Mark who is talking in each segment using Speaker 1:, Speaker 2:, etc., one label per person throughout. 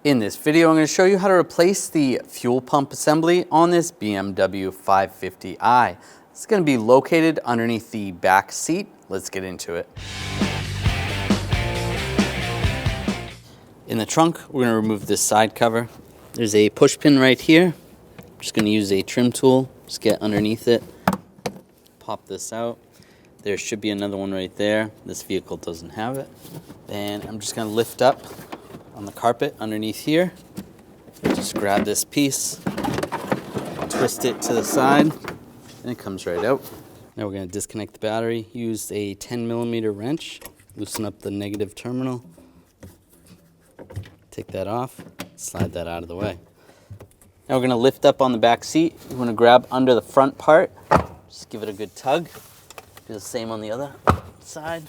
Speaker 1: In this video, I'm going to show you how to replace the fuel pump assembly on this BMW 550i. It's going to be located underneath the back seat. Let's get into it. In the trunk, we're going to remove this side cover. There's a push pin right here. I'm just going to use a trim tool, just get underneath it, pop this out. There should be another one right there. This vehicle doesn't have it. And I'm just going to lift up on the carpet underneath here. Just grab this piece, twist it to the side, and it comes right out. Now we're going to disconnect the battery. Use a 10mm wrench, loosen up the negative terminal, take that off, slide that out of the way. Now we're going to lift up on the back seat. You want to grab under the front part, just give it a good tug. Do the same on the other side.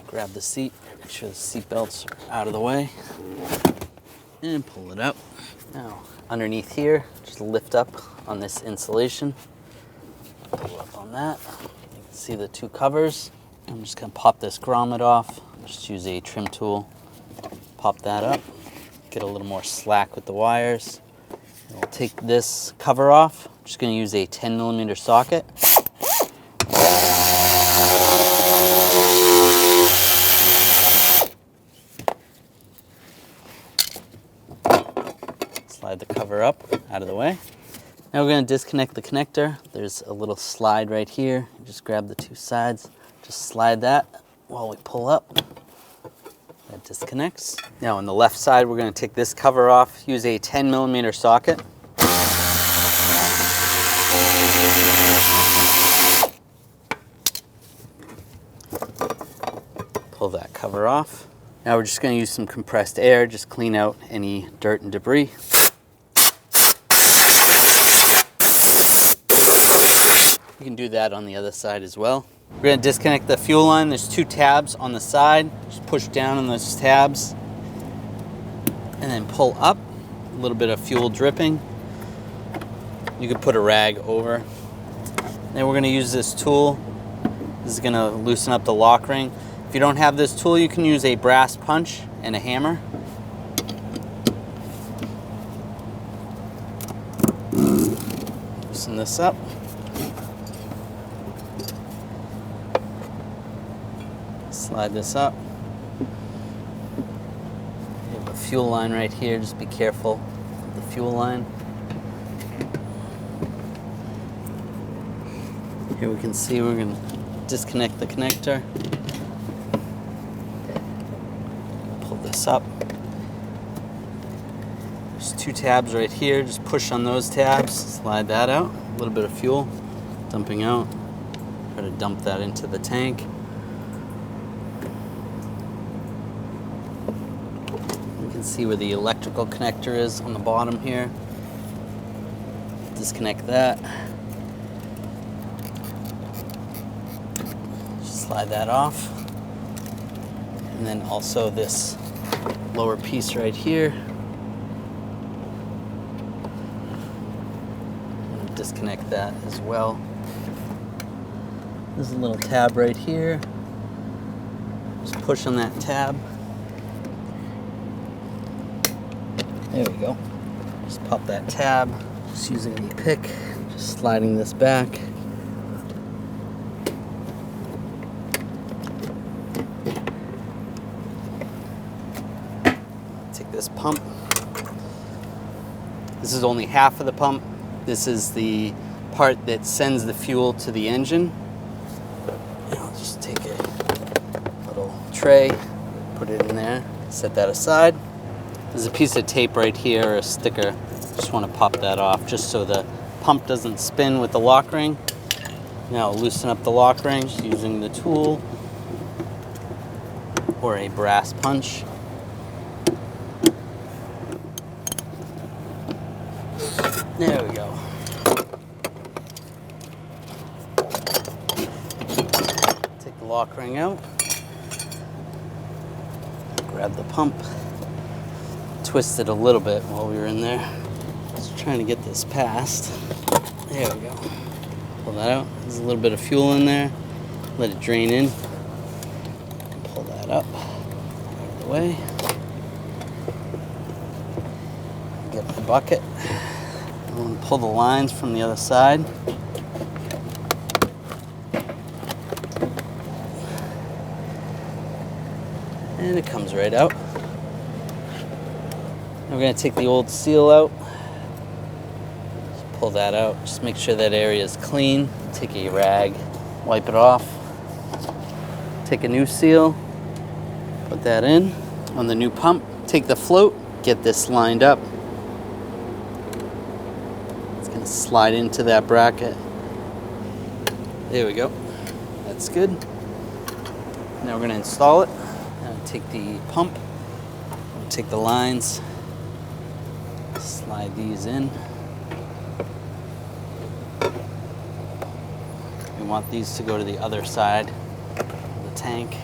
Speaker 1: Grab the seat, make sure the seat belts are out of the way, and pull it out. Now, underneath here, just lift up on this insulation. Pull up on that. You can see the two covers. I'm just going to pop this grommet off. Just use a trim tool. Pop that up. Get a little more slack with the wires. And we'll take this cover off. I'm just going to use a 10mm socket. Slide the cover up out of the way. Now we're going to disconnect the connector. There's a little slide right here. Just grab the two sides. Just slide that while we pull up. That disconnects. Now on the left side, we're going to take this cover off. Use a 10mm socket. Pull that cover off. Now we're just going to use some compressed air, just clean out any dirt and debris. You can do that on the other side as well. We're going to disconnect the fuel line. There's two tabs on the side. Just push down on those tabs and then pull up. A little bit of fuel dripping. You could put a rag over. Then we're going to use this tool. This is going to loosen up the lock ring. If you don't have this tool, you can use a brass punch and a hammer. Loosen this up. Slide this up. You have a fuel line right here. Just be careful of the fuel line. Here we can see we're going to disconnect the connector. Pull this up. There's two tabs right here. Just push on those tabs. Slide that out. A little bit of fuel dumping out. Try to dump that into the tank. See where the electrical connector is on the bottom here. Disconnect that. Just slide that off. And then also this lower piece right here. And disconnect that as well. There's a little tab right here. Just push on that tab. There we go. Just pop that tab. Just using the pick. Just sliding this back. Take this pump. This is only half of the pump. This is the part that sends the fuel to the engine. I'll just take a little tray, put it in there, set that aside. There's a piece of tape right here, or a sticker. Just want to pop that off just so the pump doesn't spin with the lock ring. Now loosen up the lock ring using the tool or a brass punch. There we go. Take the lock ring out. Grab the pump. Twisted a little bit while we were in there. Just trying to get this past. There we go. Pull that out. There's a little bit of fuel in there. Let it drain in. Pull that up. Out of the way. Get my bucket. I'm going to pull the lines from the other side. And it comes right out. We're going to take the old seal out. Just pull that out. Just make sure that area is clean. Take a rag, wipe it off. Take a new seal, put that in on the new pump. Take the float, get this lined up. It's going to slide into that bracket. There we go. That's good. Now we're going to install it. Take the pump, take the lines, slide these in. We want these to go to the other side of the tank.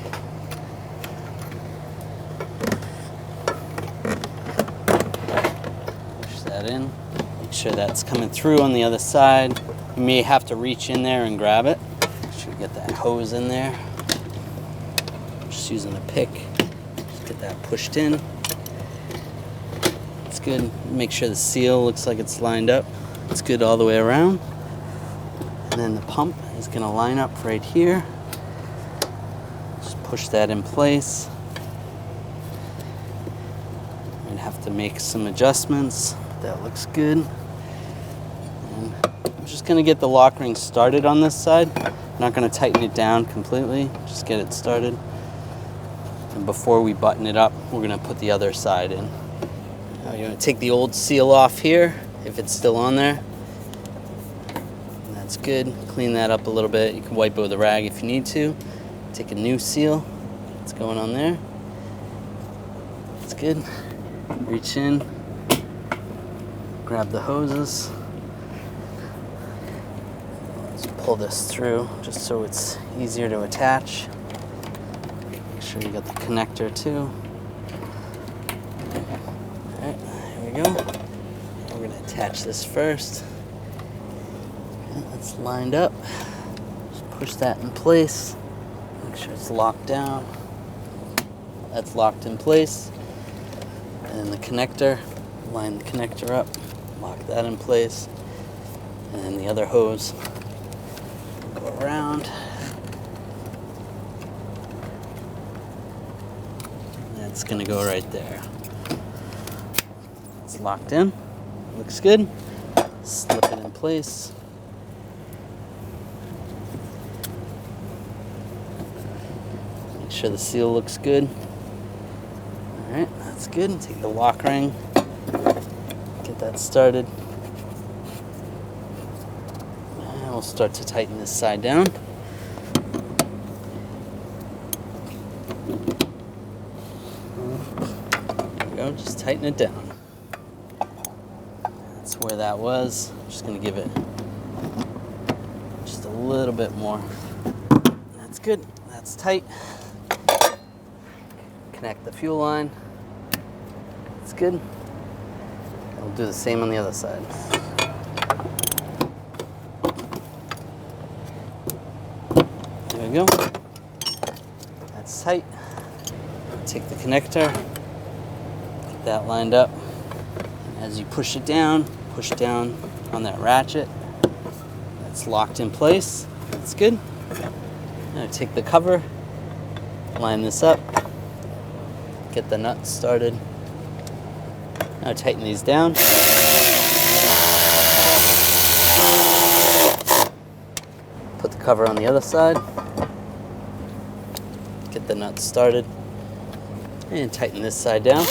Speaker 1: Push that in. Make sure that's coming through on the other side. You may have to reach in there and grab it. Make sure you get that hose in there. Just using the pick. Get that pushed in. It's good. Make sure the seal looks like it's lined up. It's good all the way around. And then the pump is going to line up right here. Just push that in place. I'm going to have to make some adjustments. That looks good. And I'm just going to get the lock ring started on this side. I'm not going to tighten it down completely. Just get it started. And before we button it up, we're going to put the other side in. Now you're going to take the old seal off here, if it's still on there. And that's good. Clean that up a little bit. You can wipe it with a rag if you need to. Take a new seal. It's going on there. That's good. Reach in. Grab the hoses. Let's pull this through just so it's easier to attach. Make sure you got the connector too. Alright, here we go. We're going to attach this first. Okay, that's lined up. Just push that in place. Make sure it's locked down. That's locked in place. And then the connector, line the connector up, lock that in place. And then the other hose will go around. It's going to go right there. It's locked in. Looks good. Slip it in place. Make sure the seal looks good. Alright, that's good. Take the lock ring. Get that started. And we'll start to tighten this side down. Just tighten it down. That's where that was. I'm just going to give it just a little bit more. That's good. That's tight. Connect the fuel line. That's good. We'll do the same on the other side. There we go. That's tight. Take the connector. That lined up. As you push it down on that ratchet. That's locked in place. That's good. Now take the cover, line this up, get the nuts started. Now tighten these down. Put the cover on the other side. Get the nuts started. And tighten this side down.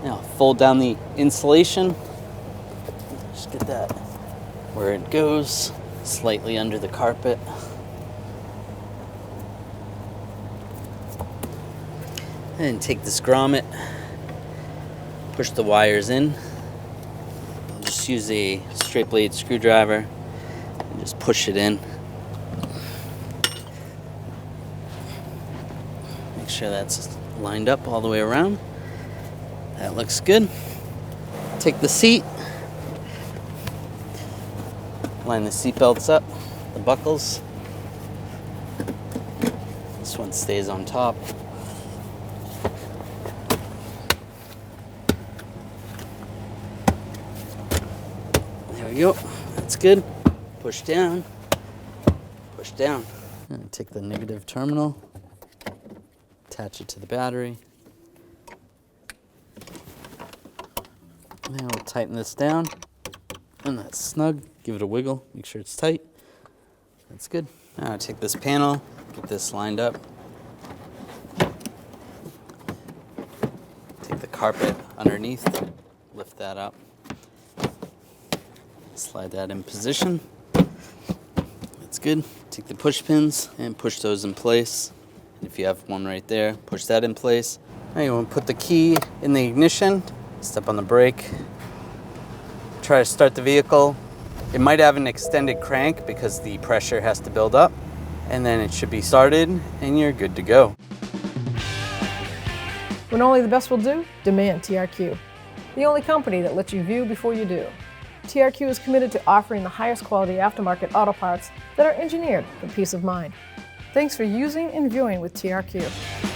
Speaker 1: Now fold down the insulation. Just get that where it goes, slightly under the carpet. And take this grommet, push the wires in. Just use a straight blade screwdriver and just push it in. Make sure that's lined up all the way around. That looks good. Take the seat, line the seat belts up, the buckles. This one stays on top. There we go. That's good. Push down. Push down. And take the negative terminal, attach it to the battery. Now we'll tighten this down. And that's snug. Give it a wiggle. Make sure it's tight. That's good. Now I take this panel, get this lined up. Take the carpet underneath, lift that up. Slide that in position. That's good. Take the push pins and push those in place. And if you have one right there, push that in place. Now you want to put the key in the ignition, step on the brake, try to start the vehicle. It might have an extended crank because the pressure has to build up, and then it should be started and you're good to go.
Speaker 2: When only the best will do, demand TRQ. The only company that lets you view before you do. TRQ is committed to offering the highest quality aftermarket auto parts that are engineered for peace of mind. Thanks for using and viewing with TRQ.